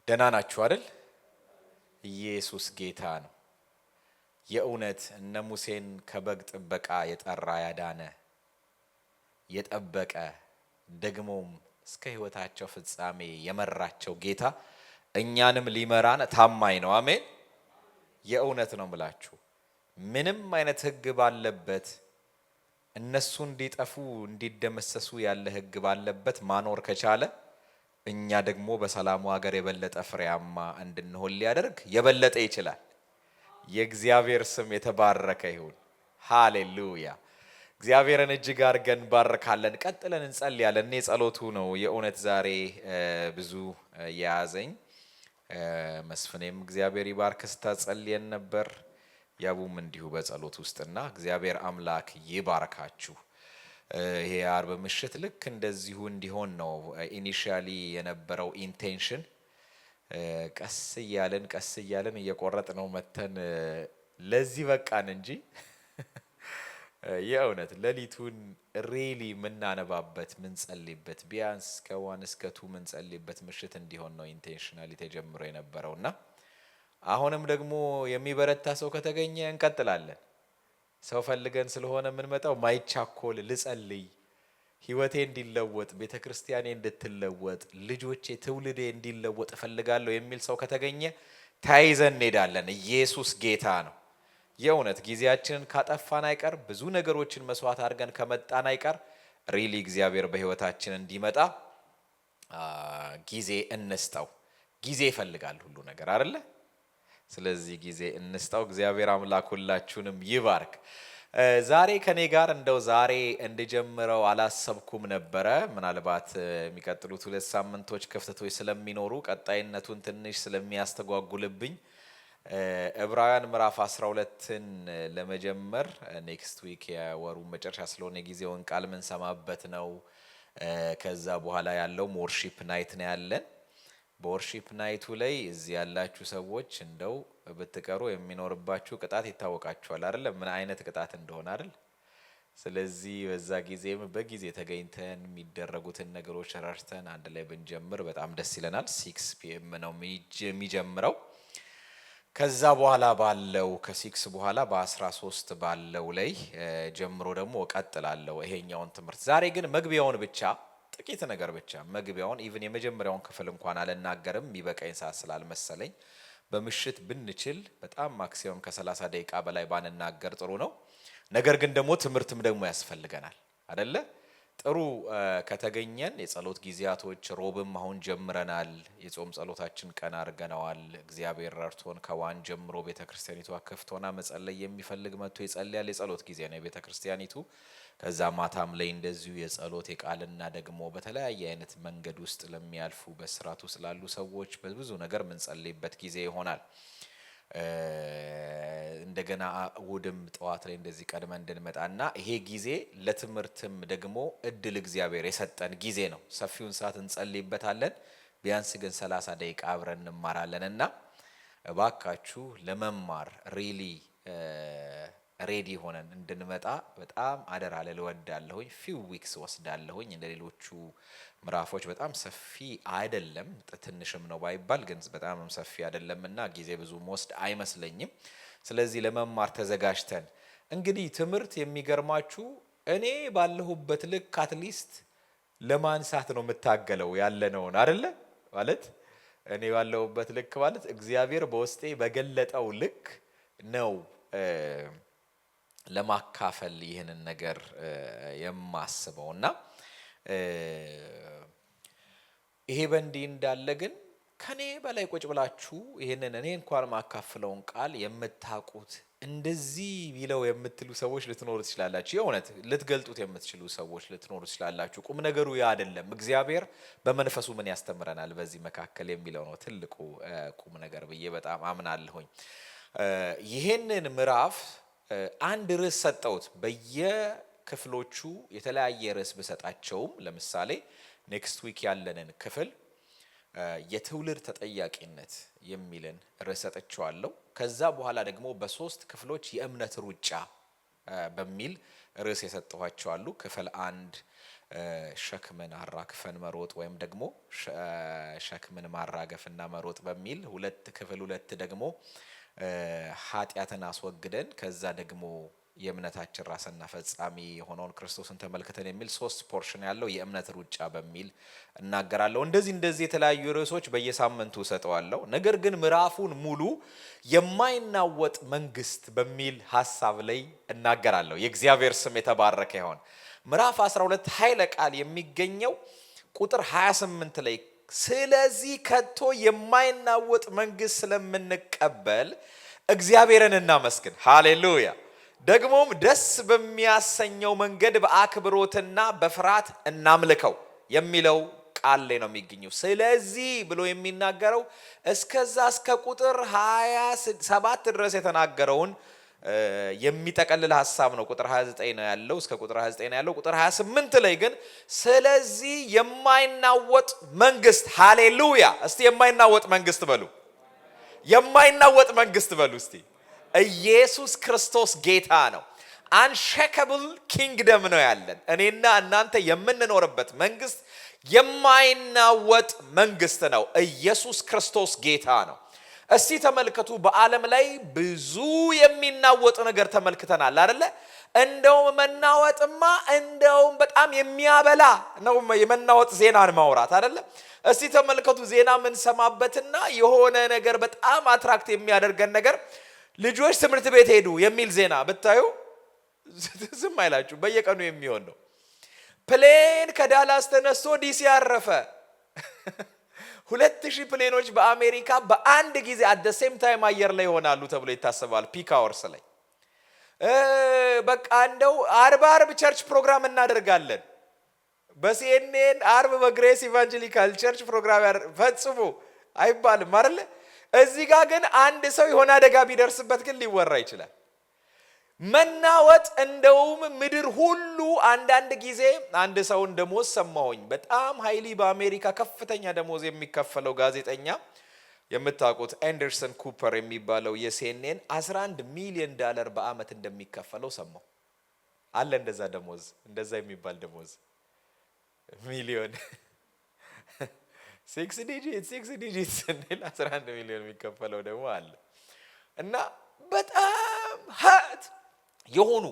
ደህና ናችሁ አይደል? ኢየሱስ ጌታ ነው። የእውነት እነ ሙሴን ከበግ ጥበቃ የጠራ ያዳነ የጠበቀ ደግሞም እስከ ሕይወታቸው ፍጻሜ የመራቸው ጌታ እኛንም ሊመራን ታማኝ ነው። አሜን። የእውነት ነው ምላችሁ ምንም አይነት ሕግ ባለበት እነሱ እንዲጠፉ እንዲደመሰሱ ያለ ሕግ ባለበት ማኖር ከቻለ እኛ ደግሞ በሰላሙ ሀገር የበለጠ ፍሬያማ እንድንሆን ሊያደርግ የበለጠ ይችላል። የእግዚአብሔር ስም የተባረከ ይሁን። ሃሌሉያ። እግዚአብሔርን እጅግ አድርገን ባርካለን። ቀጥለን እንጸልያለን። እኔ ጸሎቱ ነው የእውነት ዛሬ ብዙ የያዘኝ። መስፍኔም እግዚአብሔር ይባርክ ስታጸልየን ነበር። ያቡም እንዲሁ በጸሎት ውስጥና እግዚአብሔር አምላክ ይባርካችሁ። ይሄ አርብ ምሽት ልክ እንደዚሁ እንዲሆን ነው ኢኒሺያሊ የነበረው ኢንቴንሽን። ቀስ እያለን እየቆረጥ ነው መተን ለዚህ በቃን እንጂ የእውነት ሌሊቱን ሪሊ ምናነባበት ምንጸልይበት ቢያንስ ከ1 እስከ 2 ምንጸልይበት ምሽት እንዲሆን ነው ኢንቴንሽናሊ ተጀምሮ የነበረውና አሁንም ደግሞ የሚበረታ ሰው ከተገኘ እንቀጥላለን። ሰው ፈልገን ስለሆነ የምንመጣው ማይቻኮል ልጸልይ፣ ህይወቴ እንዲለወጥ፣ ቤተክርስቲያኔ እንድትለወጥ፣ ልጆቼ ትውልዴ እንዲለወጥ እፈልጋለሁ የሚል ሰው ከተገኘ ተያይዘን እንሄዳለን። ኢየሱስ ጌታ ነው። የእውነት ጊዜያችንን ካጠፋን አይቀር ብዙ ነገሮችን መስዋዕት አድርገን ከመጣን አይቀር ሪሊ እግዚአብሔር በህይወታችን እንዲመጣ ጊዜ እንስጠው። ጊዜ ይፈልጋል ሁሉ ነገር አይደለ? ስለዚህ ጊዜ እንስጠው። እግዚአብሔር አምላክ ሁላችሁንም ይባርክ። ዛሬ ከኔ ጋር እንደው ዛሬ እንድጀምረው አላሰብኩም ነበረ። ምናልባት የሚቀጥሉት 2 ሳምንቶች ክፍተቶች ስለሚኖሩ ቀጣይነቱን ትንሽ ስለሚያስተጓጉልብኝ ዕብራውያን ምዕራፍ 12ን ለመጀመር ኔክስት ዊክ የወሩ መጨረሻ ስለሆነ ጊዜውን ቃል ምን ሰማበት ነው። ከዛ በኋላ ያለው ወርሺፕ ናይት ነው ያለን። በወርሺፕ ናይቱ ላይ እዚህ ያላችሁ ሰዎች እንደው ብትቀሩ የሚኖርባችሁ ቅጣት ይታወቃችኋል አይደል? ምን አይነት ቅጣት እንደሆነ አይደል? ስለዚህ በዛ ጊዜም በጊዜ ተገኝተን የሚደረጉትን ነገሮች ራርተን አንድ ላይ ብንጀምር በጣም ደስ ይለናል። 6 PM ነው የሚጀምረው። ከዛ በኋላ ባለው ከ6 በኋላ በ13 ባለው ላይ ጀምሮ ደግሞ እቀጥላለሁ ይሄኛውን ትምህርት። ዛሬ ግን መግቢያውን ብቻ ጥቂት ነገር ብቻ መግቢያውን ኢቭን የመጀመሪያውን ክፍል እንኳን አልናገርም የሚበቃኝ ሰዓት ስላልመሰለኝ በምሽት ብንችል በጣም ማክሲመም ከ30 ደቂቃ በላይ ባንናገር ጥሩ ነው። ነገር ግን ደግሞ ትምህርትም ደግሞ ያስፈልገናል አይደለ? ጥሩ ከተገኘን የጸሎት ጊዜያቶች ሮብም አሁን ጀምረናል። የጾም ጸሎታችን ቀን አድርገነዋል። እግዚአብሔር ረድቶን ከዋን ጀምሮ ቤተክርስቲያኒቷ ክፍት ሆና መጸለይ የሚፈልግ መጥቶ ይጸልያል። የጸሎት ጊዜ ነው የቤተክርስቲያኒቱ። ከዛ ማታም ላይ እንደዚሁ የጸሎት የቃልና ደግሞ በተለያየ አይነት መንገድ ውስጥ ለሚያልፉ በስራቱ ስላሉ ሰዎች በብዙ ነገር ምንጸልይበት ጊዜ ይሆናል። እንደገና እሁድም ጠዋት ላይ እንደዚህ ቀድመን እንድንመጣና ይሄ ጊዜ ለትምህርትም ደግሞ እድል እግዚአብሔር የሰጠን ጊዜ ነው። ሰፊውን ሰዓት እንጸልይበታለን። ቢያንስ ግን 30 ደቂቃ አብረን እንማራለንና እባካችሁ ለመማር ሪሊ ሬዲ ሆነን እንድንመጣ በጣም አደራ ልወዳለሁኝ። ፊው ዊክስ ወስዳለሁኝ። እንደሌሎቹ ምዕራፎች በጣም ሰፊ አይደለም፣ ትንሽም ነው ባይባል ግን በጣም ሰፊ አይደለምና ጊዜ ብዙ ወስድ አይመስለኝም። ስለዚህ ለመማር ተዘጋጅተን እንግዲህ ትምህርት የሚገርማችሁ እኔ ባለሁበት ልክ አትሊስት ለማንሳት ነው የምታገለው ያለነውን አይደለ? ማለት እኔ ባለሁበት ልክ ማለት እግዚአብሔር በውስጤ በገለጠው ልክ ነው ለማካፈል ይህንን ነገር የማስበውና ይሄ በእንዲህ እንዳለ ግን ከኔ በላይ ቁጭ ብላችሁ ይህንን እኔ እንኳን ማካፍለውን ቃል የምታውቁት እንደዚህ ቢለው የምትሉ ሰዎች ልትኖሩ ትችላላችሁ። የእውነት ልትገልጡት የምትችሉ ሰዎች ልትኖሩ ትችላላችሁ። ቁም ነገሩ ያ አይደለም። እግዚአብሔር በመንፈሱ ምን ያስተምረናል በዚህ መካከል የሚለው ነው ትልቁ ቁም ነገር ብዬ በጣም አምናለሁኝ። ይህንን ምዕራፍ አንድ ርዕስ ሰጠውት። በየክፍሎቹ የተለያየ ርዕስ ብሰጣቸውም ለምሳሌ ኔክስት ዊክ ያለንን ክፍል የትውልድ ተጠያቂነት የሚልን ርዕስ ሰጥቻለሁ። ከዛ በኋላ ደግሞ በ3 ክፍሎች የእምነት ሩጫ በሚል ርዕስ የሰጠኋቸው አሉ። ክፍል 1 ሸክምን አራግፈን መሮጥ ወይም ደግሞ ሸክምን ማራገፍና መሮጥ በሚል ክፍል 2 ደግሞ ኃጢአትን አስወግደን ከዛ ደግሞ የእምነታችን ራስና ፈጻሚ የሆነውን ክርስቶስን ተመልክተን የሚል 3 ፖርሽን ያለው የእምነት ሩጫ በሚል እናገራለሁ። እንደዚህ የተለያዩ ርዕሶች በየሳምንቱ ሰጠዋለሁ። ነገር ግን ምዕራፉን ሙሉ የማይናወጥ መንግስት በሚል ሐሳብ ላይ እናገራለሁ። የእግዚአብሔር ስም የተባረከ ይሁን። ምዕራፍ 12 ኃይለ ቃል የሚገኘው ቁጥር 28 ላይ ስለዚህ ከቶ የማይናወጥ መንግስት ስለምንቀበል እግዚአብሔርን እናመስግን። ሃሌሉያ። ደግሞም ደስ በሚያሰኘው መንገድ በአክብሮትና በፍርሃት እናምልከው የሚለው ቃል ላይ ነው የሚገኘው። ስለዚህ ብሎ የሚናገረው እስከ ቁጥር 27 ድረስ የተናገረውን የሚጠቀልል ሐሳብ ነው። ቁጥር 29 ነው ያለው፣ እስከ ቁጥር 29 ነው ያለው። ቁጥር 28 ላይ ግን ስለዚህ የማይናወጥ መንግስት፣ ሃሌሉያ። እስቲ የማይናወጥ መንግስት በሉ፣ የማይናወጥ መንግስት በሉ እስቲ። ኢየሱስ ክርስቶስ ጌታ ነው። አንሼከብል ኪንግደም ነው ያለን። እኔና እናንተ የምንኖርበት መንግስት የማይናወጥ መንግስት ነው። ኢየሱስ ክርስቶስ ጌታ ነው። እስቲ ተመልከቱ፣ በዓለም ላይ ብዙ የሚናወጥ ነገር ተመልክተናል አይደለ? እንደውም መናወጥማ እንደውም በጣም የሚያበላ ነው የመናወጥ ዜናን ማውራት አይደለ? እስቲ ተመልከቱ፣ ዜና ምን ሰማበትና የሆነ ነገር በጣም አትራክት የሚያደርገን ነገር ልጆች ትምህርት ቤት ሄዱ የሚል ዜና ብታዩ ዝም አይላችሁ። በየቀኑ የሚሆን ነው። ፕሌን ከዳላስ ተነስቶ ዲሲ አረፈ። 2000 ፕሌኖች በአሜሪካ በአንድ ጊዜ አት ሴም ታይም አየር ላይ ይሆናሉ ተብሎ ይታሰባል። ፒክ አወርስ ላይ በቃ እንደው አርብ ቸርች ፕሮግራም እናደርጋለን። በሲኤንኤን አርብ በግሬስ ኢቫንጀሊካል ቸርች ፕሮግራም ፈጽሞ አይባልም አይደል? እዚህ ጋር ግን አንድ ሰው የሆነ አደጋ ቢደርስበት ግን ሊወራ ይችላል። መናወጥ እንደውም ምድር ሁሉ አንዳንድ ጊዜ አንድ ሰውን ደሞዝ ሰማሁኝ። በጣም ሃይሊ በአሜሪካ ከፍተኛ ደሞዝ የሚከፈለው ጋዜጠኛ የምታውቁት አንደርሰን ኩፐር የሚባለው የሲኤንኤን $11 ሚሊዮን በአመት እንደሚከፈለው ሰማሁ። አለ እንደዛ ደሞዝ፣ እንደዛ የሚባል ደሞዝ ሚሊዮን 6 ዲጂት ስንል 11 ሚሊዮን የሚከፈለው ደግሞ አለ። እና በጣም ሀት የሆኑ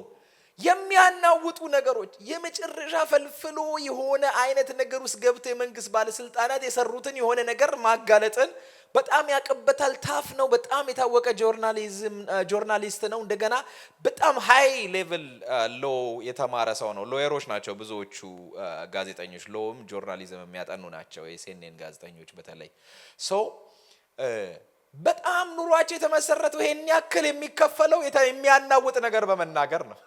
የሚያናውጡ ነገሮች የመጨረሻ ፈልፍሎ የሆነ አይነት ነገር ውስጥ ገብቶ የመንግስት ባለስልጣናት የሰሩትን የሆነ ነገር ማጋለጥን በጣም ያቀበታል። ታፍ ነው። በጣም የታወቀ ጆርናሊስት ነው። እንደገና በጣም ሃይ ሌቭል ሎ የተማረ ሰው ነው። ሎየሮች ናቸው ብዙዎቹ ጋዜጠኞች፣ ሎም ጆርናሊዝም የሚያጠኑ ናቸው የሲኤንኤን ጋዜጠኞች በተለይ በጣም ኑሯቸው የተመሰረተው ይሄን ያክል የሚከፈለው የሚያናውጥ ነገር በመናገር ነው።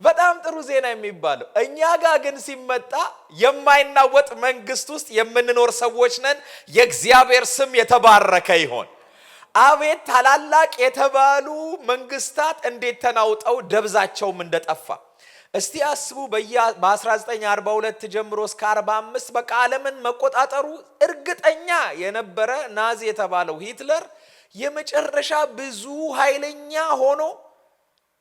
በጣም ጥሩ ዜና የሚባለው። እኛ ጋር ግን ሲመጣ የማይናወጥ መንግስት ውስጥ የምንኖር ሰዎች ነን። የእግዚአብሔር ስም የተባረከ ይሆን። አቤት ታላላቅ የተባሉ መንግስታት እንዴት ተናውጠው ደብዛቸውም እንደጠፋ እስቲ አስቡ። በ1942 ጀምሮ እስከ 45 በቃ ዓለምን መቆጣጠሩ እርግጠኛ የነበረ ናዚ የተባለው ሂትለር የመጨረሻ ብዙ ኃይለኛ ሆኖ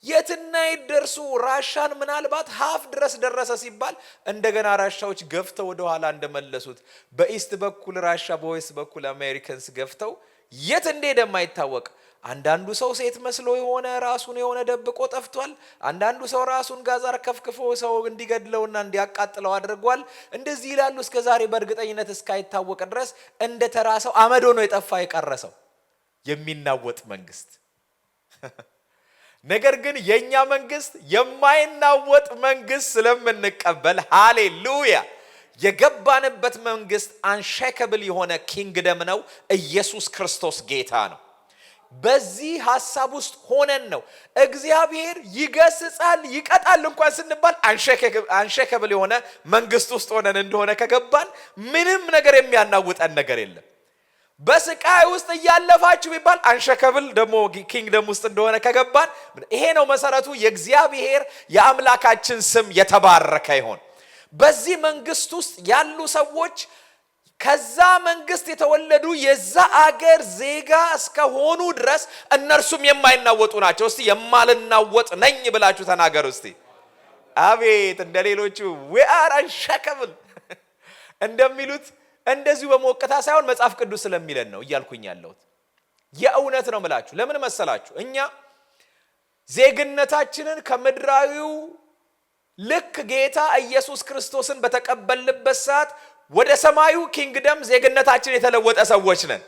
የትና ይደርሱ ራሻን ምናልባት ሀፍ ድረስ ደረሰ ሲባል እንደገና ራሻዎች ገፍተው ወደ ኋላ እንደመለሱት በኢስት በኩል ራሻ በዌስት በኩል አሜሪካንስ ገፍተው የት እንደሄደ የማይታወቅ አንዳንዱ ሰው ሴት መስሎ ራሱን ደብቆ ጠፍቷል። አንዳንዱ ሰው ራሱን ጋዛር ከፍክፎ ሰው እንዲገድለውና እንዲያቃጥለው አድርጓል። እንደዚህ ይላሉ። እስከ ዛሬ በእርግጠኝነት እስካይታወቅ ድረስ እንደ ተራሰው አመድ ሆኖ የጠፋ የቀረሰው የሚናወጥ መንግስት። ነገር ግን የኛ መንግስት የማይናወጥ መንግስት ስለምንቀበል ሃሌሉያ የገባንበት መንግስት አንሼከብል የሆነ ኪንግደም ነው። ኢየሱስ ክርስቶስ ጌታ ነው። በዚህ ሐሳብ ውስጥ ሆነን ነው እግዚአብሔር ይገስጻል ይቀጣል እንኳን ስንባል አንሼከብል የሆነ መንግስት ውስጥ ሆነን እንደሆነ ከገባን ምንም ነገር የሚያናውጠን ነገር የለም። በስቃይ ውስጥ እያለፋችሁ ቢባል አንሼከብል ደግሞ ኪንግደም ውስጥ እንደሆነ ከገባን ይሄ ነው መሰረቱ። የእግዚአብሔር የአምላካችን ስም የተባረከ ይሁን። በዚህ መንግስት ውስጥ ያሉ ሰዎች ከዛ መንግስት የተወለዱ የዛ አገር ዜጋ እስከሆኑ ድረስ እነርሱም የማይናወጡ ናቸው። እስቲ የማልናወጥ ነኝ ብላችሁ ተናገሩ። እስቲ አቤት እንደሌሎቹ we are unshakable እንደሚሉት እንደዚሁ በመወቀታ ሳይሆን መጽሐፍ ቅዱስ ስለሚለን ነው እያልኩኝ ያለሁት። የእውነት ነው ማለት ለምን መሰላችሁ? እኛ ዜግነታችንን ከምድራዊው ልክ ጌታ ኢየሱስ ክርስቶስን በተቀበልንበት ሰዓት ወደ ሰማዩ ኪንግደም ዜግነታችን የተለወጠ ሰዎች ነን።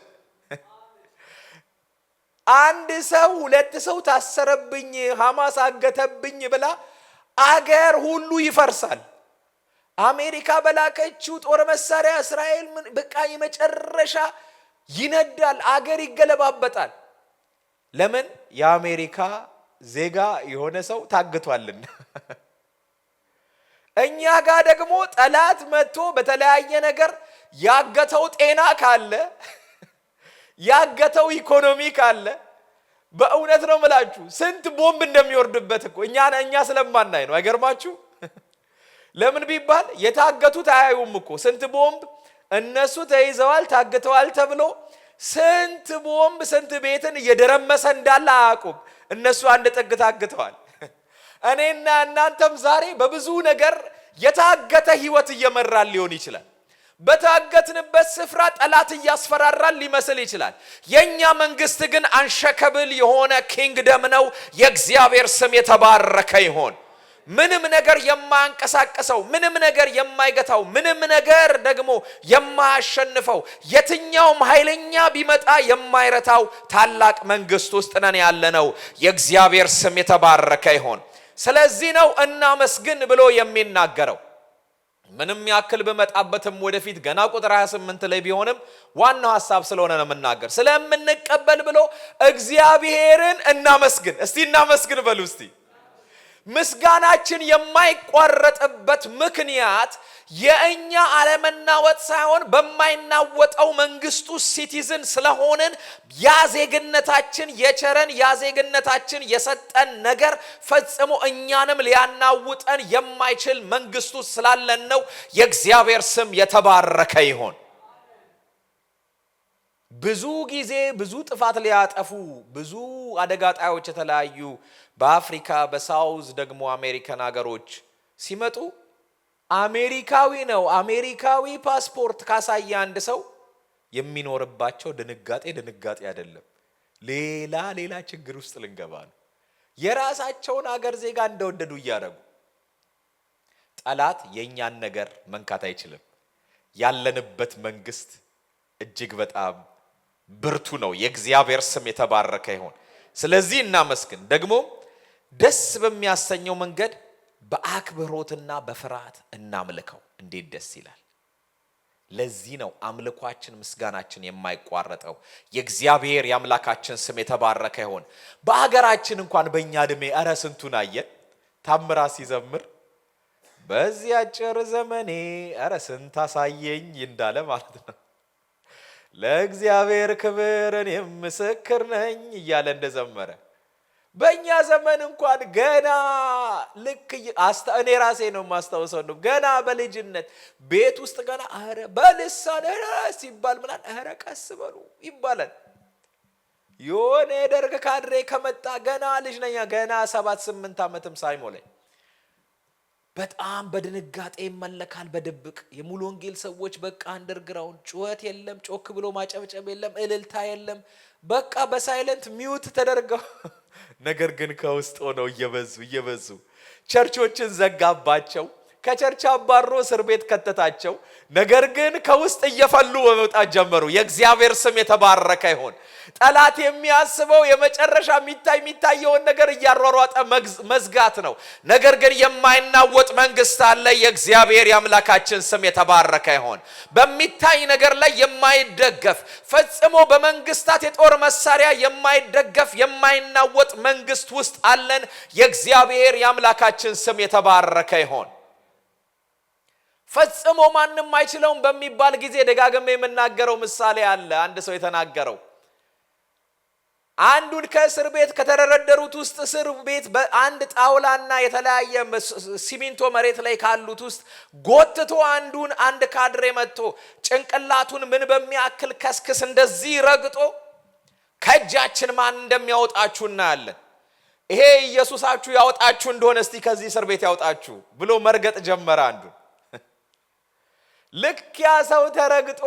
አንድ ሰው ሁለት ሰው ታሰረብኝ ሐማስ አገተብኝ ብላ አገር ሁሉ ይፈርሳል። አሜሪካ በላከችው ጦር መሳሪያ እስራኤል በቃ የመጨረሻ ይነዳል፣ አገር ይገለባበጣል። ለምን? የአሜሪካ ዜጋ የሆነ ሰው ታግቷልና። እኛ ጋር ደግሞ ጠላት መጥቶ በተለያየ ነገር ያገተው ጤና ካለ ያገተው ኢኮኖሚ ካለ በእውነት ነው የምላችሁ ስንት ቦምብ እንደሚወርድበት እኮ እኛ ስለማናይ ነው። አይገርማችሁ? ለምን ቢባል የታገቱት አያዩም እኮ ስንት ቦምብ እነሱ ተይዘዋል ታግተዋል ተብሎ ስንት ቦምብ ስንት ቤትን እየደረመሰ እንዳለ አያውቁም። እነሱ አንድ ጥግ ታግተዋል። እኔና እናንተም ዛሬ በብዙ ነገር የታገተ ህይወት እየመራን ሊሆን ይችላል። በታገትንበት ስፍራ ጠላት እያስፈራራን ሊመስል ይችላል። የኛ መንግስት ግን አንሸከብል የሆነ ኪንግደም ነው። የእግዚአብሔር ስም የተባረከ ይሁን። ምንም ነገር የማያንቀሳቅሰው፣ ምንም ነገር የማይገታው፣ ምንም ነገር ደግሞ የማያሸንፈው፣ የትኛውም ኃይለኛ ቢመጣ የማይረታው ታላቅ መንግስት ውስጥ ነን ያለነው። የእግዚአብሔር ስም የተባረከ ይሁን። ስለዚህ ነው እናመስግን ብሎ የሚናገረው። ምንም ያክል በመጣበትም ወደፊት ገና ቁጥር 28 ላይ ቢሆንም ዋናው ሐሳብ ስለሆነ ነው የምናገር። ስለምንቀበል ብሎ እግዚአብሔርን እናመስግን። እስቲ እናመስግን በሉ እስቲ። ምስጋናችን የማይቋረጥበት ምክንያት የእኛ አለመናወጥ ሳይሆን በማይናወጠው መንግስቱ ሲቲዝን ስለሆንን ያዜግነታችን የቸረን ያዜግነታችን የሰጠን ነገር ፈጽሞ እኛንም ሊያናውጠን የማይችል መንግስቱ ስላለን ነው። የእግዚአብሔር ስም የተባረከ ይሁን። ብዙ ጊዜ ብዙ ጥፋት ሊያጠፉ ብዙ አደጋ ጣዮች የተለያዩ በአፍሪካ በሳውዝ ደግሞ አሜሪካን ሀገሮች ሲመጡ አሜሪካዊ ነው አሜሪካዊ ፓስፖርት ካሳየ አንድ ሰው የሚኖርባቸው ድንጋጤ አይደለም፣ ሌላ ችግር ውስጥ ልንገባ ነው። የራሳቸውን ሀገር ዜጋ እንደወደዱ እያደረጉ ጠላት የኛን ነገር መንካት አይችልም። ያለንበት መንግስት እጅግ በጣም ብርቱ ነው። የእግዚአብሔር ስም የተባረከ ይሁን። ስለዚህ እናመስግን። ደግሞ ደስ በሚያሰኘው መንገድ በአክብሮትና በፍርሃት እናምልከው። እንዴት ደስ ይላል! ለዚህ ነው አምልኳችን ምስጋናችን የማይቋረጠው። የእግዚአብሔር የአምላካችን ስም የተባረከ ይሁን። በአገራችን እንኳን በእኛ ዕድሜ እረ ስንቱን አየን ታምራት ሲዘምር በዚህ አጭር ዘመኔ እረ ስንት አሳየኝ እንዳለ ማለት ነው። ለእግዚአብሔር ክብር እኔም ምስክር ነኝ እያለ እንደዘመረ በእኛ ዘመን እንኳን ገና ልክ እኔ ራሴ ነው ማስታወሰው ነው ገና በልጅነት ቤት ውስጥ ገና አረ በልሳን ሲባል ምናን አረ ቀስ በሉ ይባላል። የሆነ ደርግ ካድሬ ከመጣ ገና ልጅ ነኝ ገና 7-8 ዓመትም ሳይሞላኝ በጣም በድንጋጤ ይመለካል በድብቅ። የሙሉ ወንጌል ሰዎች በቃ አንደርግራውንድ ጩኸት የለም፣ ጮክ ብሎ ማጨብጨብ የለም፣ እልልታ የለም። በቃ በሳይለንት ሚውት ተደርገው ነገር ግን ከውስጥ ሆነው እየበዙ ቸርቾችን ዘጋባቸው። ከቸርች አባሮ እስር ቤት ከተታቸው። ነገር ግን ከውስጥ እየፈሉ መውጣት ጀመሩ። የእግዚአብሔር ስም የተባረከ ይሁን። ጠላት የሚያስበው የመጨረሻ የሚታየውን ነገር እያሯሯጠ መዝጋት ነው። ነገር ግን የማይናወጥ መንግስት አለ። የእግዚአብሔር የአምላካችን ስም የተባረከ ይሁን። በሚታይ ነገር ላይ የማይደገፍ ፈጽሞ በመንግስታት የጦር መሳሪያ የማይደገፍ የማይናወጥ መንግስት ውስጥ አለን። የእግዚአብሔር የአምላካችን ስም የተባረከ ይሁን። ፈጽሞ ማንም አይችለውም በሚባል ጊዜ ደጋግሜ የምናገረው ምሳሌ አለ። አንድ ሰው የተናገረው አንዱን ከእስር ቤት ከተደረደሩት ውስጥ እስር ቤት በአንድ ጣውላና የተለያየ ሲሚንቶ መሬት ላይ ካሉት ውስጥ ጎትቶ አንድ ካድሬ መጥቶ ጭንቅላቱን ምን በሚያክል ከስክስ እንደዚህ ረግጦ ከእጃችን ማን እንደሚያወጣችሁ እናያለን። ይሄ ኢየሱሳችሁ ያወጣችሁ እንደሆነ እስቲ ከዚህ እስር ቤት ያወጣችሁ ብሎ መርገጥ ጀመረ አንዱ። ልክ ያ ሰው ተረግጦ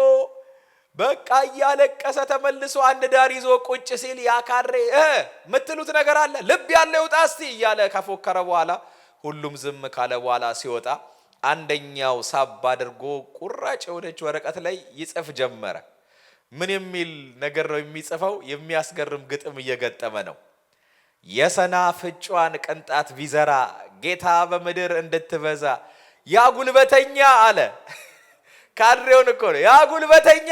በቃ እያለቀሰ ተመልሶ አንድ ዳር ይዞ ቁጭ ሲል ያካሬ ምትሉት ነገር አለ ልብ ያለው ይውጣ እስቲ እያለ ከፎከረ በኋላ ሁሉም ዝም ካለ በኋላ ሲወጣ አንደኛው ሳብ አድርጎ ቁራጭ የሆነች ወረቀት ላይ ይጽፍ ጀመረ። ምን የሚል ነገር ነው የሚጽፈው? የሚያስገርም ግጥም እየገጠመ ነው። የሰናፍጯን ቅንጣት ቢዘራ ጌታ በምድር እንድትበዛ ያ ጉልበተኛ አለ። ካድሬውን እኮ ነው። ያ ጉልበተኛ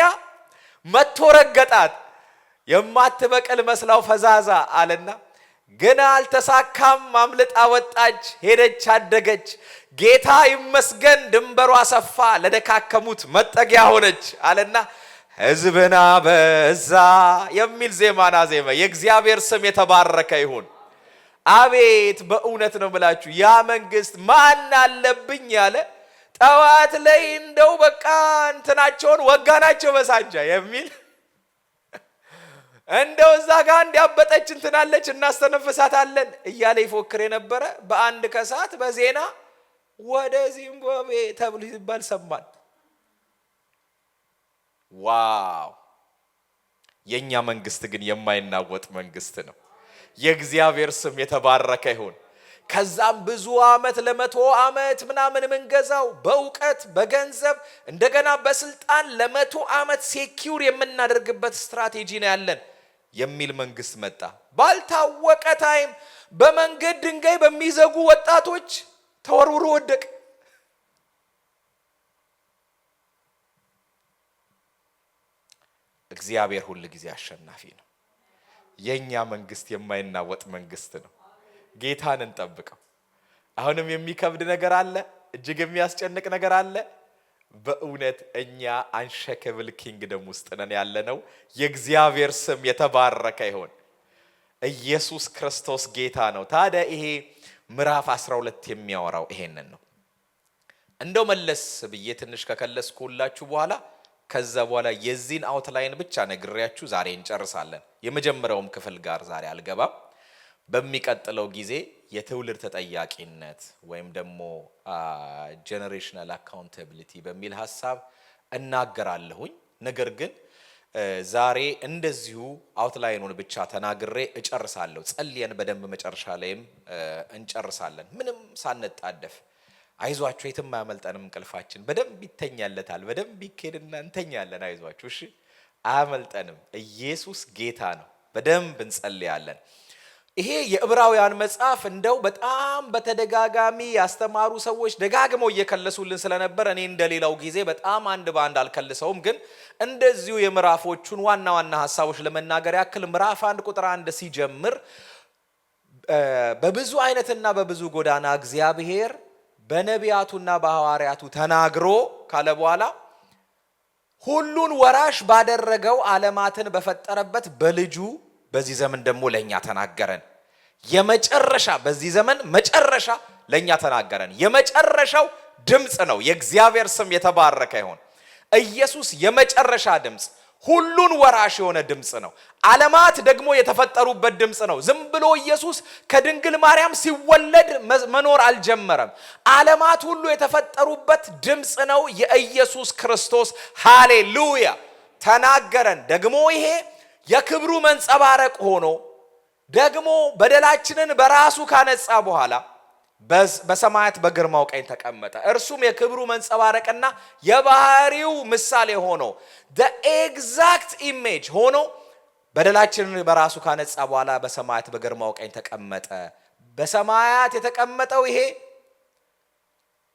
መቶ ረገጣት የማትበቅል መስላው ፈዛዛ አለና ገና አልተሳካም አምልጣ ወጣች ሄደች አደገች ጌታ ይመስገን ድንበሯ ሰፋ ለደካከሙት መጠጊያ ሆነች አለና ሕዝብና በዛ የሚል ዜማና ዜማ። የእግዚአብሔር ስም የተባረከ ይሁን። አቤት በእውነት ነው ብላችሁ ያ መንግስት ማን አለብኝ ያለ ጠዋት ላይ እንደው በቃ እንትናቸውን ወጋናቸው በሳንጃ የሚል እንደው እዛ ጋር እንዲያበጠች እንትናለች እናስተነፍሳታለን እያለ ይፎክር የነበረ በአንድ ከሰዓት በዜና ወደ ዚምባብዌ ተብሎ ይባል ሰማን። ዋው! የኛ መንግስት ግን የማይናወጥ መንግስት ነው። የእግዚአብሔር ስም የተባረከ ይሁን። ከዛም ብዙ አመት ለመቶ አመት ምናምን መንገዛው በእውቀት በገንዘብ እንደገና በስልጣን ለመቶ አመት ሴኪዩር የምናደርግበት ስትራቴጂ ነው ያለን የሚል መንግስት መጣ። ባልታወቀ ታይም በመንገድ ድንጋይ በሚዘጉ ወጣቶች ተወርውሮ ወደቀ። እግዚአብሔር ሁሉ ጊዜ አሸናፊ ነው። የኛ መንግስት የማይናወጥ መንግስት ነው። ጌታን እንጠብቀው። አሁንም የሚከብድ ነገር አለ፣ እጅግ የሚያስጨንቅ ነገር አለ። በእውነት እኛ አንሸከብል ኪንግደም ውስጥ ነን ያለነው። የእግዚአብሔር ስም የተባረከ ይሁን። ኢየሱስ ክርስቶስ ጌታ ነው። ታዲያ ይሄ ምዕራፍ 12 የሚያወራው ይሄንን ነው። እንደው መለስ ብዬ ትንሽ ከከለስኩላችሁ በኋላ ከዛ በኋላ የዚህን አውትላይን ብቻ ነግሬያችሁ ዛሬ እንጨርሳለን። የመጀመሪያውም ክፍል ጋር ዛሬ አልገባም። በሚቀጥለው ጊዜ የትውልድ ተጠያቂነት ወይም ደግሞ ጄነሬሽናል አካውንታቢሊቲ በሚል ሐሳብ እናገራለሁኝ። ነገር ግን ዛሬ እንደዚሁ አውትላይኑን ብቻ ተናግሬ እጨርሳለሁ። ጸልየን በደንብ መጨረሻ ላይም እንጨርሳለን። ምንም ሳንጣደፍ አይዟችሁ፣ የትም አያመልጠንም። እንቅልፋችን በደንብ ይተኛለታል። በደንብ ይኬድና እንተኛለን። አይዟችሁ፣ እሺ፣ አያመልጠንም። ኢየሱስ ጌታ ነው። በደንብ እንጸልያለን። ይሄ የዕብራውያን መጽሐፍ እንደው በጣም በተደጋጋሚ ያስተማሩ ሰዎች ደጋግመው እየከለሱልን ስለነበር እኔ እንደሌላው ጊዜ በጣም አንድ በአንድ አልከልሰውም። ግን እንደዚሁ የምዕራፎቹን ዋና ዋና ሐሳቦች ለመናገር ያክል ምዕራፍ 1 ቁጥር 1 ሲጀምር በብዙ አይነትና በብዙ ጎዳና እግዚአብሔር በነቢያቱና በሐዋርያቱ ተናግሮ ካለ በኋላ ሁሉን ወራሽ ባደረገው ዓለማትን በፈጠረበት በልጁ በዚህ ዘመን ደግሞ ለኛ ተናገረን። የመጨረሻ በዚህ ዘመን መጨረሻ ለኛ ተናገረን። የመጨረሻው ድምጽ ነው። የእግዚአብሔር ስም የተባረከ ይሁን። ኢየሱስ የመጨረሻ ድምጽ፣ ሁሉን ወራሽ የሆነ ድምጽ ነው። ዓለማት ደግሞ የተፈጠሩበት ድምጽ ነው። ዝም ብሎ ኢየሱስ ከድንግል ማርያም ሲወለድ መኖር አልጀመረም። ዓለማት ሁሉ የተፈጠሩበት ድምጽ ነው። የኢየሱስ ክርስቶስ ሃሌሉያ ተናገረን። ደግሞ ይሄ የክብሩ መንጸባረቅ ሆኖ ደግሞ በደላችንን በራሱ ካነጻ በኋላ በሰማያት በግርማው ቀኝ ተቀመጠ። እርሱም የክብሩ መንጸባረቅና የባህሪው ምሳሌ ሆኖ the exact image ሆኖ በደላችንን በራሱ ካነጻ በኋላ በሰማያት በግርማው ቀኝ ተቀመጠ። በሰማያት የተቀመጠው ይሄ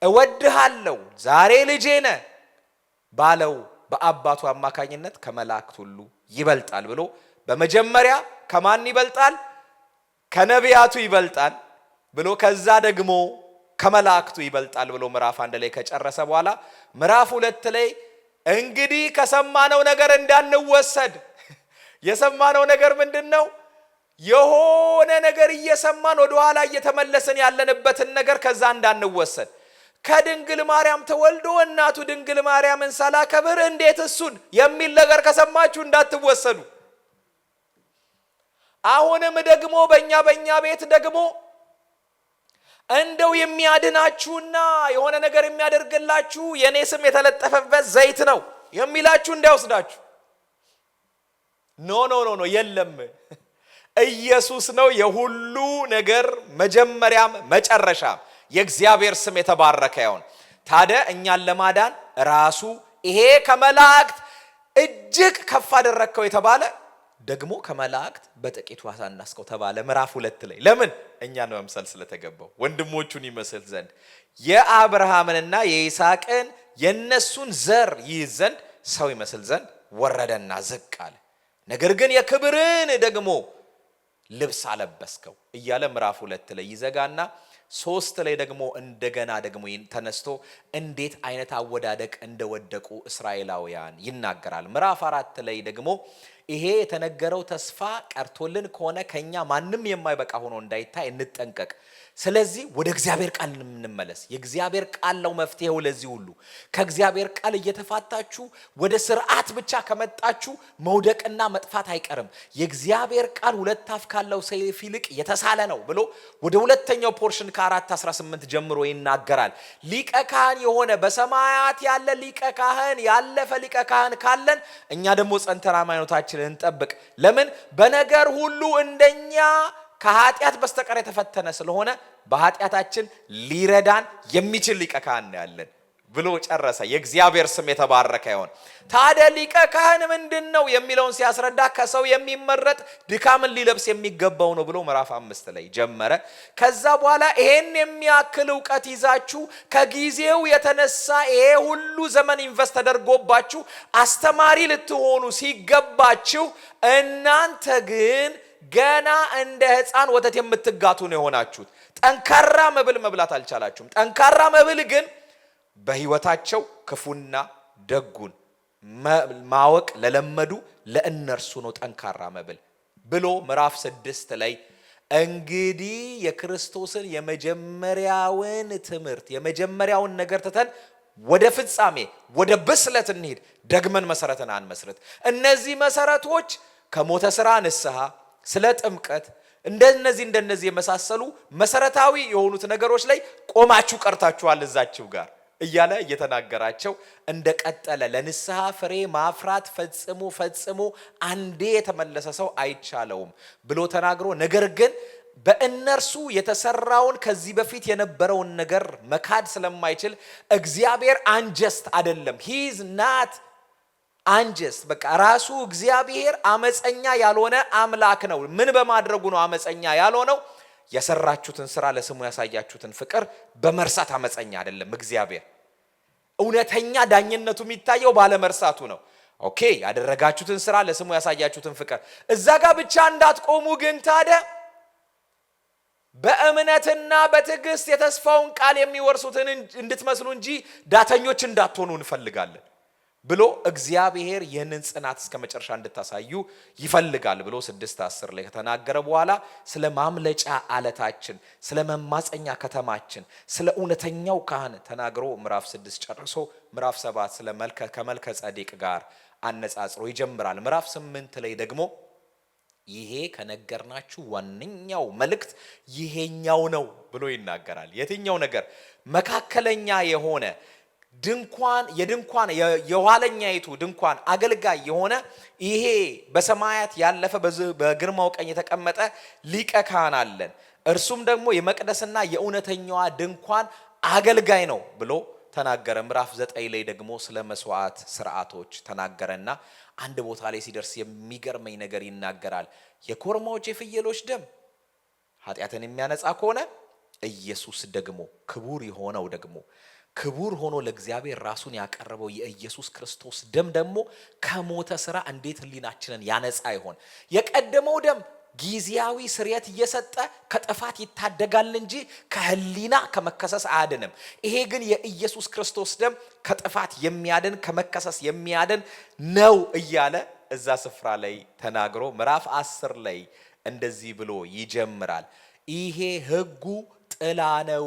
እወድሃለሁ ዛሬ ልጄ ነህ ባለው በአባቱ አማካኝነት ከመላእክት ሁሉ ይበልጣል ብሎ በመጀመሪያ ከማን ይበልጣል? ከነቢያቱ ይበልጣል ብሎ ከዛ ደግሞ ከመላእክቱ ይበልጣል ብሎ ምዕራፍ 1 ላይ ከጨረሰ በኋላ ምዕራፍ 2 ላይ እንግዲህ ከሰማነው ነገር እንዳንወሰድ። የሰማነው ነገር ምንድነው? የሆነ ነገር እየሰማን ወደ ኋላ እየተመለስን ያለንበትን ነገር ከዛ እንዳንወሰድ። ከድንግል ማርያም ተወልዶ እናቱ ድንግል ማርያምን ሳላከብር እንዴት እሱን የሚል ነገር ከሰማችሁ እንዳትወሰዱ። አሁንም ደግሞ በእኛ ቤት ደግሞ እንደው የሚያድናችሁና የሆነ ነገር የሚያደርግላችሁ የኔ ስም የተለጠፈበት ዘይት ነው የሚላችሁ እንዳይወስዳችሁ። ኖ የለም። ኢየሱስ ነው የሁሉ ነገር መጀመሪያም መጨረሻም። የእግዚአብሔር ስም የተባረከ ይሁን። ታዲያ እኛን ለማዳን ራሱ ይሄ ከመላእክት እጅግ ከፍ አደረከው የተባለ ደግሞ ከመላእክት በጥቂቱ አሳነስከው ተባለ ምዕራፍ 2 ላይ። ለምን? እኛን መምሰል ስለተገባው ወንድሞቹን ይመስል ዘንድ የአብርሃምንና የይስሐቅን የነሱን ዘር ይይዝ ዘንድ ሰው ይመስል ዘንድ ወረደና ዝቅ አለ። ነገር ግን የክብርን ደግሞ ልብስ አለበስከው እያለ ምዕራፍ 2 ላይ ይዘጋና 3 ላይ ደግሞ እንደገና ደግሞ ተነስቶ እንዴት አይነት አወዳደቅ እንደወደቁ እስራኤላውያን ይናገራል። ምዕራፍ 4 ላይ ደግሞ ይሄ የተነገረው ተስፋ ቀርቶልን ከሆነ ከኛ ማንም የማይበቃ ሆኖ እንዳይታይ እንጠንቀቅ። ስለዚህ ወደ እግዚአብሔር ቃል እንመለስ። የእግዚአብሔር ቃል ነው መፍትሄው ለዚህ ሁሉ። ከእግዚአብሔር ቃል እየተፋታችሁ ወደ ስርዓት ብቻ ከመጣችሁ መውደቅና መጥፋት አይቀርም። የእግዚአብሔር ቃል 2 አፍ ካለው ሰይፍ ይልቅ የተሳለ ነው ብሎ ወደ ሁለተኛው ፖርሽን ከ4:18 ጀምሮ ይናገራል። ሊቀ ካህን የሆነ በሰማያት ያለ ሊቀ ካህን ያለፈ ሊቀ ካህን ካለን እኛ ደግሞ ጸንተን ሃይማኖታችንን እንጠብቅ። ለምን? በነገር ሁሉ እንደኛ ከኃጢአት በስተቀር የተፈተነ ስለሆነ በኃጢአታችን ሊረዳን የሚችል ሊቀ ካህን ያለን ብሎ ጨረሰ። የእግዚአብሔር ስም የተባረከ ይሁን። ታዲያ ሊቀ ካህን ምንድነው የሚለውን ሲያስረዳ ከሰው የሚመረጥ ድካምን ሊለብስ የሚገባው ነው ብሎ ምዕራፍ 5 ላይ ጀመረ። ከዛ በኋላ ይሄን የሚያክል ዕውቀት ይዛችሁ ከጊዜው የተነሳ ይሄ ሁሉ ዘመን ኢንቨስት ተደርጎባችሁ አስተማሪ ልትሆኑ ሲገባችሁ እናንተ ግን ገና እንደ ሕፃን ወተት የምትጋቱ ነው የሆናችሁት። ጠንካራ መብል መብላት አልቻላችሁም። ጠንካራ መብል ግን በህይወታቸው ክፉና ደጉን ማወቅ ለለመዱ ለእነርሱ ነው ጠንካራ መብል ብሎ ምዕራፍ 6 ላይ እንግዲህ የክርስቶስን የመጀመሪያውን ትምህርት የመጀመሪያውን ነገር ትተን ወደ ፍጻሜ ወደ ብስለት እንሂድ፣ ደግመን መሰረትን አንመስርት። እነዚህ መሰረቶች ከሞተ ሥራ ንስሐ፣ ስለ ጥምቀት እንደነዚህ የመሳሰሉ መሰረታዊ የሆኑት ነገሮች ላይ ቆማችሁ ቀርታችኋል እዛችሁ ጋር እያለ እየተናገራቸው እንደቀጠለ ለንስሐ ፍሬ ማፍራት ፈጽሞ አንዴ የተመለሰ ሰው አይቻለውም ብሎ ተናግሮ ነገር ግን በእነርሱ የተሰራውን ከዚህ በፊት የነበረውን ነገር መካድ ስለማይችል እግዚአብሔር አንጀስት አይደለም። he is not አንጀስት። በቃ ራሱ እግዚአብሔር አመፀኛ ያልሆነ አምላክ ነው። ምን በማድረጉ ነው አመፀኛ ያልሆነው? የሰራችሁትን ስራ ለስሙ ያሳያችሁትን ፍቅር በመርሳት አመፀኛ አይደለም እግዚአብሔር። እውነተኛ ዳኝነቱ የሚታየው ባለመርሳቱ ነው። ኦኬ ያደረጋችሁትን ስራ ለስሙ ያሳያችሁትን ፍቅር እዛ ጋር ብቻ እንዳትቆሙ ግን ታዲያ በእምነትና በትዕግስት የተስፋውን ቃል የሚወርሱትን እንድትመስሉ እንጂ ዳተኞች እንዳትሆኑ እንፈልጋለን ብሎ እግዚአብሔር ይህንን ጽናት እስከ መጨረሻ እንድታሳዩ ይፈልጋል ብሎ 6:10 ላይ ከተናገረ በኋላ ስለ ማምለጫ አለታችን፣ ስለ መማፀኛ ከተማችን፣ ስለ እውነተኛው ካህን ተናግሮ ምዕራፍ 6 ጨርሶ ምዕራፍ 7 ስለ ከመልከ ጸዴቅ ጋር አነጻጽሮ ይጀምራል። ምዕራፍ 8 ላይ ደግሞ ይሄ ከነገርናችሁ ዋነኛው መልእክት ይሄኛው ነው ብሎ ይናገራል። የትኛው ነገር? መካከለኛ የሆነ ድንኳን የኋለኛይቱ ድንኳን አገልጋይ የሆነ ይሄ በሰማያት ያለፈ በግርማው ቀኝ የተቀመጠ ሊቀ ካህን አለን። እርሱም ደግሞ የመቅደስና የእውነተኛዋ ድንኳን አገልጋይ ነው ብሎ ተናገረ። ምዕራፍ 9 ላይ ደግሞ ስለ መስዋዕት ስርዓቶች ተናገረና አንድ ቦታ ላይ ሲደርስ የሚገርመኝ ነገር ይናገራል። የኮርማዎች የፍየሎች ደም ኃጢአትን የሚያነጻ ከሆነ ኢየሱስ ደግሞ ክቡር የሆነው ደግሞ ክቡር ሆኖ ለእግዚአብሔር ራሱን ያቀረበው የኢየሱስ ክርስቶስ ደም ደግሞ ከሞተ ሥራ እንዴት ህሊናችንን ያነጻ ይሆን? የቀደመው ደም ጊዜያዊ ስርየት እየሰጠ ከጥፋት ይታደጋል እንጂ ከህሊና ከመከሰስ አያድንም። ይሄ ግን የኢየሱስ ክርስቶስ ደም ከጥፋት የሚያድን ከመከሰስ የሚያድን ነው እያለ እዛ ስፍራ ላይ ተናግሮ ምዕራፍ 10 ላይ እንደዚህ ብሎ ይጀምራል። ይሄ ህጉ ጥላ ነው፣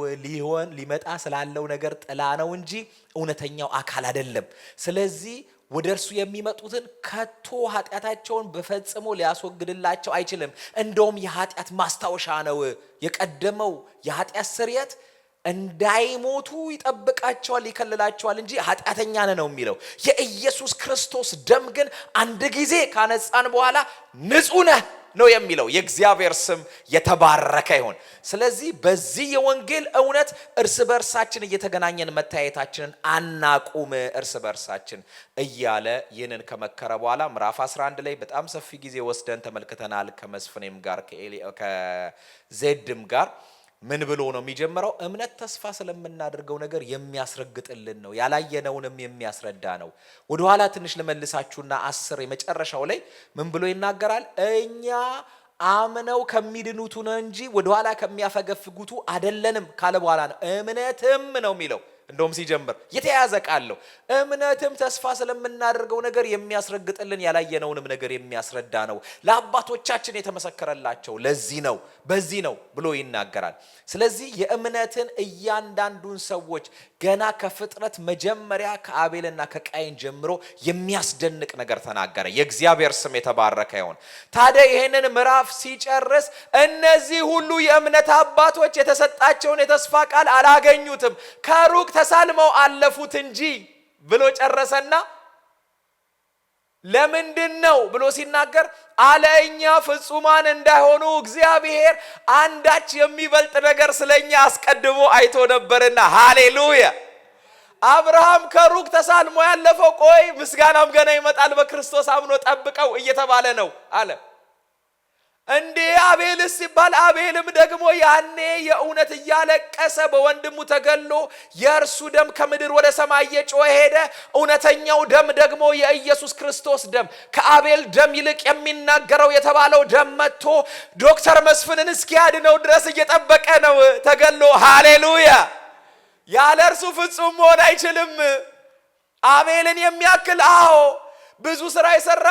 ሊመጣ ስላለው ነገር ጥላ ነው እንጂ እውነተኛው አካል አይደለም። ስለዚህ ወደርሱ የሚመጡትን ከቶ ኃጢአታቸውን በፈጽሞ ሊያስወግድላቸው አይችልም። እንደውም የኃጢአት ማስታወሻ ነው። የቀደመው የኃጢአት ስርየት እንዳይሞቱ ይጠብቃቸዋል፣ ይከልላቸዋል እንጂ ኃጢአተኛ ነው የሚለው። የኢየሱስ ክርስቶስ ደም ግን አንድ ጊዜ ካነጻን በኋላ ንጹህ ነህ ነው የሚለው። የእግዚአብሔር ስም የተባረከ ይሁን። ስለዚህ በዚህ የወንጌል እውነት እርስ በርሳችን እየተገናኘን መታየታችንን አናቁም። እርስ በርሳችን እያለ ይህንን ከመከረ በኋላ ምዕራፍ 11 ላይ በጣም ሰፊ ጊዜ ወስደን ተመልክተናል። ከመስፍኔም ጋር ከዜድም ጋር ምን ብሎ ነው የሚጀምረው? እምነት ተስፋ ስለምናደርገው ነገር የሚያስረግጥልን ነው፣ ያላየነውንም የሚያስረዳ ነው። ወደ ኋላ ትንሽ ልመልሳችሁና 10 የመጨረሻው ላይ ምን ብሎ ይናገራል? እኛ አምነው ከሚድኑቱ ነው እንጂ ወደ ኋላ ከሚያፈገፍጉቱ አይደለንም ካለ በኋላ ነው እምነትም ነው የሚለው። እንደውም ሲጀምር የተያዘ ቃል ነው። እምነትም ተስፋ ስለምናደርገው ነገር የሚያስረግጥልን ያላየነውንም ነገር የሚያስረዳ ነው። ለአባቶቻችን የተመሰከረላቸው ለዚህ ነው በዚህ ነው ብሎ ይናገራል። ስለዚህ የእምነትን እያንዳንዱን ሰዎች ገና ከፍጥረት መጀመሪያ ከአቤልና ከቃይን ጀምሮ የሚያስደንቅ ነገር ተናገረ። የእግዚአብሔር ስም የተባረከ ይሁን። ታዲያ ይሄንን ምዕራፍ ሲጨርስ እነዚህ ሁሉ የእምነት አባቶች የተሰጣቸውን የተስፋ ቃል አላገኙትም፣ ከሩቅ ተሳልመው አለፉት እንጂ ብሎ ጨረሰና ለምንድን ነው ብሎ ሲናገር አለኛ ፍጹማን እንዳይሆኑ እግዚአብሔር አንዳች የሚበልጥ ነገር ስለኛ አስቀድሞ አይቶ ነበርና። ሃሌሉያ! አብርሃም ከሩቅ ተሳልሞ ያለፈው ቆይ ምስጋናም ገና ይመጣል በክርስቶስ አምኖ ጠብቀው እየተባለ ነው አለ። እንዴ አቤልስ ሲባል አቤልም ደግሞ ያኔ የእውነት እያለቀሰ በወንድሙ ተገሎ የእርሱ ደም ከምድር ወደ ሰማይ እየጮኸ ሄደ። እውነተኛው ደም ደግሞ የኢየሱስ ክርስቶስ ደም ከአቤል ደም ይልቅ የሚናገረው የተባለው ደም መጥቶ ዶክተር መስፍንን እስኪያድነው ድረስ እየጠበቀ ነው ተገሎ። ሃሌሉያ! ያለ እርሱ ፍጹም መሆን አይችልም። አቤልን የሚያክል ብዙ ስራ የሰራ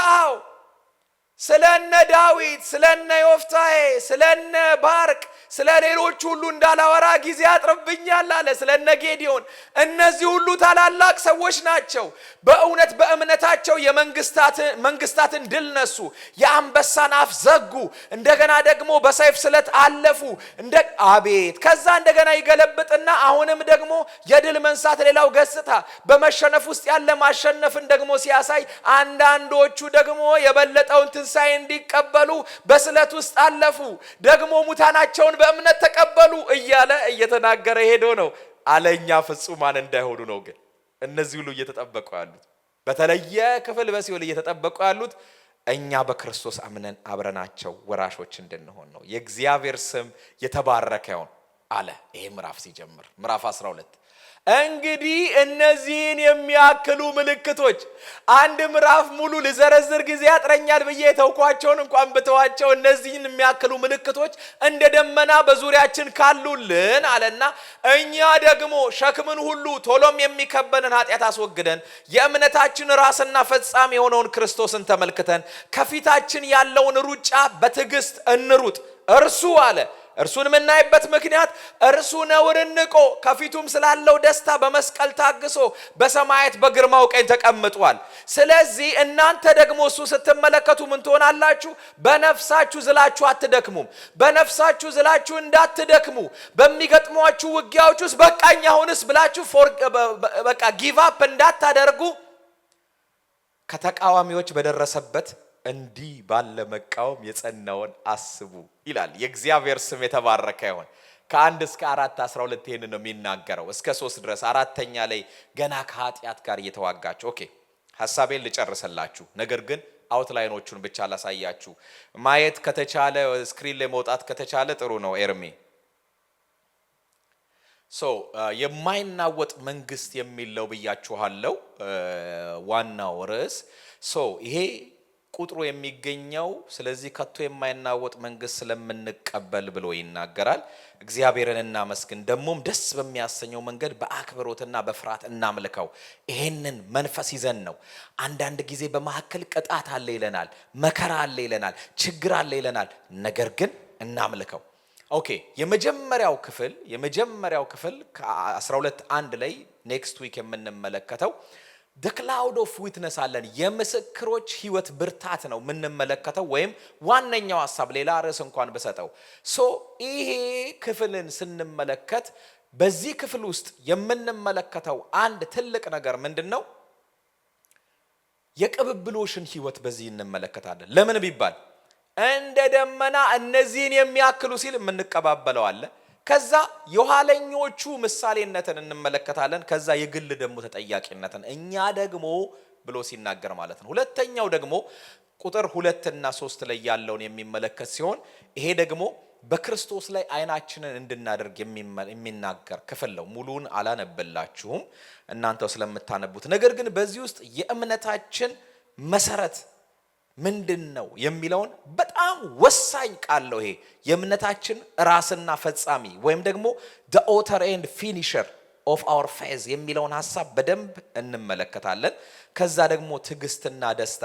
ስለነ ዳዊት ስለነ ዮፍታሔ ስለነ ባርቅ ስለሌሎች ሁሉ እንዳላወራ ጊዜ አጥርብኛል አለ። ስለነ ጌዲዮን እነዚህ ሁሉ ታላላቅ ሰዎች ናቸው። በእውነት በእምነታቸው የመንግስታትን ድል ነሱ፣ የአንበሳን አፍ ዘጉ፣ እንደገና ደግሞ በሰይፍ ስለት አለፉ። አቤት! ከዛ እንደገና ይገለብጥና አሁንም ደግሞ የድል መንሳት ሌላው ገጽታ በመሸነፍ ውስጥ ያለ ማሸነፍን ደግሞ ሲያሳይ አንዳንዶቹ ደግሞ የበለጠውን ትንሣኤ እንዲቀበሉ በስለት ውስጥ አለፉ፣ ደግሞ ሙታናቸውን በእምነት ተቀበሉ እያለ እየተናገረ ሄዶ ነው አለኛ ፍጹማን እንዳይሆኑ ነው። ግን እነዚህ ሁሉ እየተጠበቁ ያሉት በተለየ ክፍል በሲኦል እየተጠበቁ ያሉት እኛ በክርስቶስ አምነን አብረናቸው ወራሾች እንድንሆን ነው። የእግዚአብሔር ስም የተባረከ ይሁን አለ። ይሄ ምዕራፍ ሲጀምር ምዕራፍ 12 እንግዲህ እነዚህን የሚያክሉ ምልክቶች አንድ ምዕራፍ ሙሉ ልዘረዝር ጊዜ ያጥረኛል ብዬ ተውኳቸውን እንኳን ብተዋቸው እነዚህን የሚያክሉ ምልክቶች እንደ ደመና በዙሪያችን ካሉልን አለና እኛ ደግሞ ሸክምን ሁሉ ቶሎም የሚከበንን ኃጢአት አስወግደን የእምነታችን ራስና ፈጻሚ የሆነውን ክርስቶስን ተመልክተን ከፊታችን ያለውን ሩጫ በትዕግስት እንሩጥ። እርሱ አለ እርሱን የምናይበት ምክንያት እርሱ ነውርን ንቆ ከፊቱም ስላለው ደስታ በመስቀል ታግሶ በሰማያት በግርማው ቀኝ ተቀምጧል። ስለዚህ እናንተ ደግሞ እሱ ስትመለከቱ ምን ትሆናላችሁ? በነፍሳችሁ ዝላችሁ አትደክሙም። በነፍሳችሁ ዝላችሁ እንዳትደክሙ በሚገጥሟችሁ ውጊያዎች ውስጥ በቃኝ አሁንስ ብላችሁ በቃ ጊቭ አፕ እንዳታደርጉ ከተቃዋሚዎች በደረሰበት እንዲህ ባለ መቃወም የጸናውን አስቡ ይላል። የእግዚአብሔር ስም የተባረከ ይሁን። ከ1 እስከ 4 12 ይሄን ነው የሚናገረው። እስከ 3 ድረስ አራተኛ ላይ ገና ከኃጢአት ጋር እየተዋጋችሁ። ኦኬ ሐሳቤን ልጨርስላችሁ፣ ነገር ግን አውትላይኖቹን ብቻ ላሳያችሁ። ማየት ከተቻለ ስክሪን ላይ መውጣት ከተቻለ ጥሩ ነው። ኤርሚ የማይናወጥ መንግስት የሚለው ብያችኋለሁ ዋናው ርዕስ። ይሄ ቁጥሩ የሚገኘው ስለዚህ ከቶ የማይናወጥ መንግስት ስለምንቀበል ብሎ ይናገራል። እግዚአብሔርን እናመስግን፣ ደሞም ደስ በሚያሰኘው መንገድ በአክብሮትና በፍርሃት እናምልከው። ይሄንን መንፈስ ይዘን ነው። አንዳንድ ጊዜ በመሐከል ቅጣት አለ ይለናል፣ መከራ አለ ይለናል፣ ችግር አለ ይለናል። ነገር ግን እናምልከው። ኦኬ የመጀመሪያው ክፍል ከ12:1 ላይ ኔክስት ዊክ የምንመለከተው the cloud of witness አለን የምስክሮች ህይወት ብርታት ነው ምንመለከተው ወይም ዋነኛው ሐሳብ ሌላ ርዕስ እንኳን በሰጠው ይሄ ክፍልን ስንመለከት በዚህ ክፍል ውስጥ የምንመለከተው አንድ ትልቅ ነገር ምንድነው የቅብብሎሽን ህይወት በዚህ እንመለከታለን ለምን ቢባል እንደ ደመና እነዚህን የሚያክሉ ሲል ምንቀባበለው አለ ከዛ የኋለኞቹ ምሳሌነትን እንመለከታለን ከዛ የግል ደግሞ ተጠያቂነትን እኛ ደግሞ ብሎ ሲናገር ማለት ነው ሁለተኛው ደግሞ ቁጥር 2 እና 3 ላይ ያለውን የሚመለከት ሲሆን ይሄ ደግሞ በክርስቶስ ላይ አይናችንን እንድናደርግ የሚናገር ክፍል ነው ሙሉን አላነበላችሁም እናንተው ስለምታነቡት ነገር ግን በዚህ ውስጥ የእምነታችን መሰረት ምንድነው የሚለውን በጣም ወሳኝ ቃል ነው ይሄ የእምነታችን ራስና ፈጻሚ ወይም ደግሞ the author and finisher of our faith የሚለውን ሐሳብ በደንብ እንመለከታለን ከዛ ደግሞ ትዕግስትና ደስታ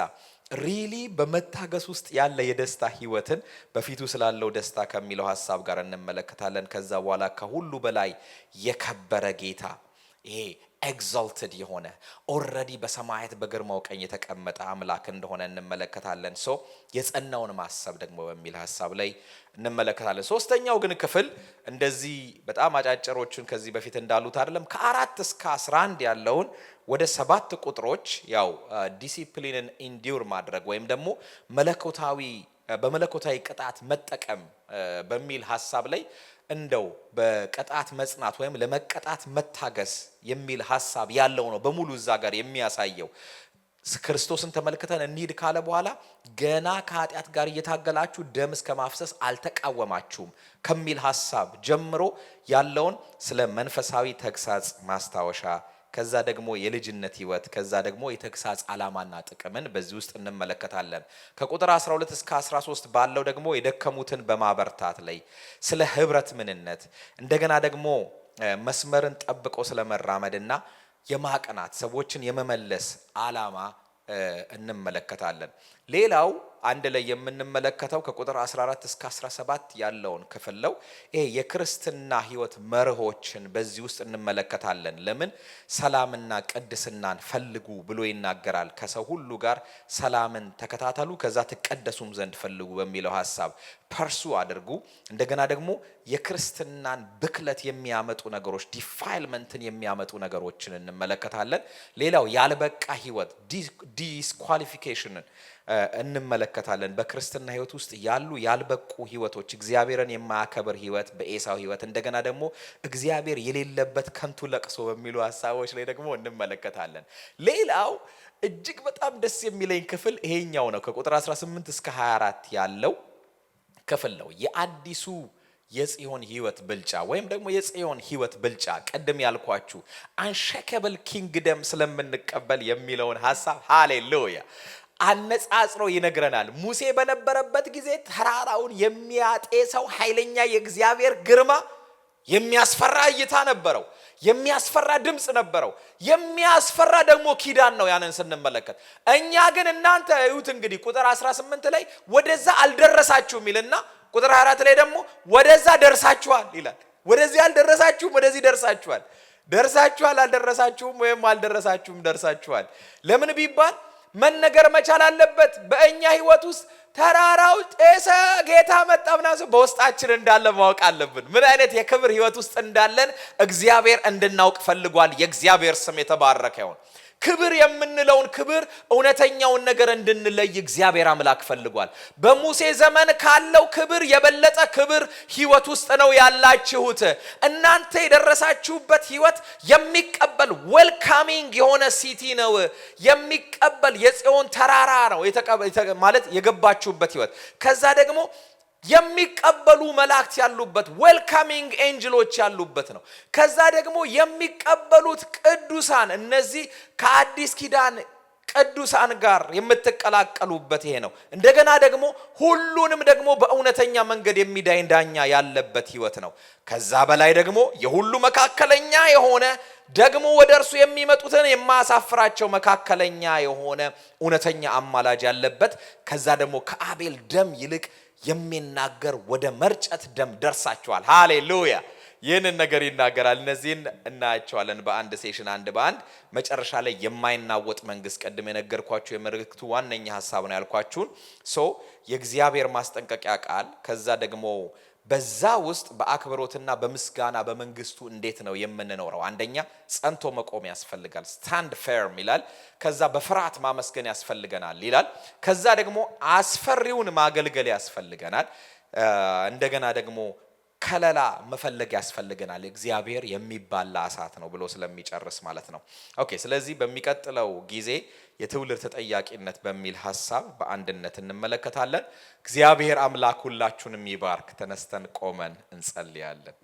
really በመታገስ ውስጥ ያለ የደስታ ህይወትን በፊቱ ስላለው ደስታ ከሚለው ሐሳብ ጋር እንመለከታለን ከዛ በኋላ ከሁሉ በላይ የከበረ ጌታ ይሄ exalted የሆነ already በሰማያት በግርማው ቀኝ የተቀመጠ አምላክ እንደሆነ እንመለከታለን የጸናውን ማሰብ ደግሞ በሚል ሐሳብ ላይ እንመለከታለን ሶስተኛው ግን ክፍል እንደዚህ በጣም አጫጭሮችን ከዚህ በፊት እንዳሉት አይደለም ከ4 እስከ 11 ያለውን ወደ 7 ቁጥሮች ያው ዲሲፕሊንን ኢንዲዩር ማድረግ ወይም ደግሞ በመለኮታዊ ቅጣት መጠቀም በሚል ሐሳብ ላይ እንደው በቅጣት መጽናት ወይም ለመቀጣት መታገስ የሚል ሐሳብ ያለው ነው በሙሉ እዛ ጋር የሚያሳየው ክርስቶስን ተመልክተን እንሂድ ካለ በኋላ ገና ከኃጢአት ጋር እየታገላችሁ ደም እስከ ማፍሰስ አልተቃወማችሁም ከሚል ሐሳብ ጀምሮ ያለውን ስለ መንፈሳዊ ተግሳጽ ማስታወሻ ከዛ ደግሞ የልጅነት ህይወት ከዛ ደግሞ የተግሳጽ ዓላማና ጥቅምን በዚህ ውስጥ እንመለከታለን ከቁጥር 12 እስከ 13 ባለው ደግሞ የደከሙትን በማበርታት ላይ ስለ ህብረት ምንነት እንደገና ደግሞ መስመርን ጠብቆ ስለመራመድና የማቀናት ሰዎችን የመመለስ ዓላማ እንመለከታለን ሌላው አንድ ላይ የምንመለከተው ከቁጥር 14 እስከ 17 ያለውን ክፍል ነው ይሄ የክርስትና ህይወት መርሆችን በዚህ ውስጥ እንመለከታለን ለምን ሰላምና ቅድስናን ፈልጉ ብሎ ይናገራል ከሰው ሁሉ ጋር ሰላምን ተከታተሉ ከዛ ተቀደሱም ዘንድ ፈልጉ በሚለው ሐሳብ ፐርሱ አድርጉ እንደገና ደግሞ የክርስትናን ብክለት የሚያመጡ ነገሮች ዲፋይልመንትን የሚያመጡ ነገሮችን እንመለከታለን ሌላው ያልበቃ ህይወት ዲስኳሊፊኬሽንን እንመለከታለን በክርስትና ህይወት ውስጥ ያሉ ያልበቁ ህይወቶች እግዚአብሔርን የማያከብር ህይወት በኤሳው ህይወት እንደገና ደግሞ እግዚአብሔር የሌለበት ከንቱ ለቅሶ በሚሉ ሐሳቦች ላይ ደግሞ እንመለከታለን ሌላው እጅግ በጣም ደስ የሚለኝ ክፍል ይሄኛው ነው ከቁጥር 18 እስከ 24 ያለው ክፍል ነው የአዲሱ የጽዮን ህይወት ብልጫ ወይም ደግሞ የጽዮን ህይወት ብልጫ ቀደም ያልኳችሁ አንሸከብል ኪንግደም ስለምንቀበል የሚለውን ሐሳብ ሃሌሉያ አነጻጽሮ ይነግረናል ሙሴ በነበረበት ጊዜ ተራራውን የሚያጤሰው ኃይለኛ የእግዚአብሔር ግርማ የሚያስፈራ እይታ ነበረው የሚያስፈራ ድምጽ ነበረው የሚያስፈራ ደግሞ ኪዳን ነው ያንን ስንመለከት እኛ ግን እናንተ እዩት እንግዲህ ቁጥር 18 ላይ ወደዛ አልደረሳችሁም ይልና ቁጥር 24 ላይ ደግሞ ወደዛ ደርሳችኋል ይላል ወደዚህ አልደረሳችሁም ወደዚህ ደርሳችኋል አልደረሳችሁም ወይም አልደረሳችሁም ደርሳችኋል ለምን ቢባል መነገር መቻል አለበት በእኛ ህይወት ውስጥ ተራራው ጤሰ ጌታ መጣምና በውስጣችን እንዳለ ማወቅ አለብን ምን አይነት የክብር ህይወት ውስጥ እንዳለን እግዚአብሔር እንድናውቅ ፈልጓል የእግዚአብሔር ስም የተባረከ ይሁን ክብር የምንለውን ክብር እውነተኛውን ነገር እንድንለይ እግዚአብሔር አምላክ ፈልጓል በሙሴ ዘመን ካለው ክብር የበለጠ ክብር ህይወት ውስጥ ነው ያላችሁት እናንተ የደረሳችሁበት ህይወት የሚቀበል ዌልካሚንግ የሆነ ሲቲ ነው የሚቀበል የጽዮን ተራራ ነው ማለት የገባችሁበት ህይወት ከዛ ደግሞ የሚቀበሉ መላእክት ያሉበት ዌልካሚንግ ኤንጅሎች ያሉበት ነው ከዛ ደግሞ የሚቀበሉት ቅዱሳን እነዚህ ከአዲስ ኪዳን ቅዱሳን ጋር የምትቀላቀሉበት ይሄ ነው እንደገና ደግሞ ሁሉንም ደግሞ በእውነተኛ መንገድ የሚዳኝ ዳኛ ያለበት ህይወት ነው ከዛ በላይ ደግሞ የሁሉ መካከለኛ የሆነ ደግሞ ወደርሱ የሚመጡትን የማያሳፍራቸው መካከለኛ የሆነ እውነተኛ አማላጅ ያለበት ከዛ ደግሞ ከአቤል ደም ይልቅ የሚናገር ወደ መርጨት ደም ደርሳችኋል ሃሌሉያ ይህንን ነገር ይናገራል። እነዚህን እናያቸዋለን በአንድ ሴሽን አንድ በአንድ መጨረሻ ላይ የማይናወጥ መንግስት ቀድም የነገርኳችሁ የመልእክቱ ዋነኛ ሐሳብ ነው ያልኳችሁን የእግዚአብሔር ማስጠንቀቂያ ቃል ከዛ ደግሞ በዛ ውስጥ በአክብሮትና በምስጋና በመንግስቱ እንዴት ነው የምንኖረው? አንደኛ ጸንቶ መቆም ያስፈልጋል ስታንድ ፈርም ይላል። ከዛ በፍርሃት ማመስገን ያስፈልገናል ይላል። ከዛ ደግሞ አስፈሪውን ማገልገል ያስፈልገናል። እንደገና ደግሞ ከለላ መፈለግ ያስፈልገናል። እግዚአብሔር የሚባላ እሳት ነው ብሎ ስለሚጨርስ ማለት ነው። ኦኬ ስለዚህ በሚቀጥለው ጊዜ የትውልድ ተጠያቂነት በሚል ሐሳብ በአንድነት እንመለከታለን። እግዚአብሔር አምላክ ሁላችሁንም ይባርክ። ተነስተን ቆመን እንጸልያለን።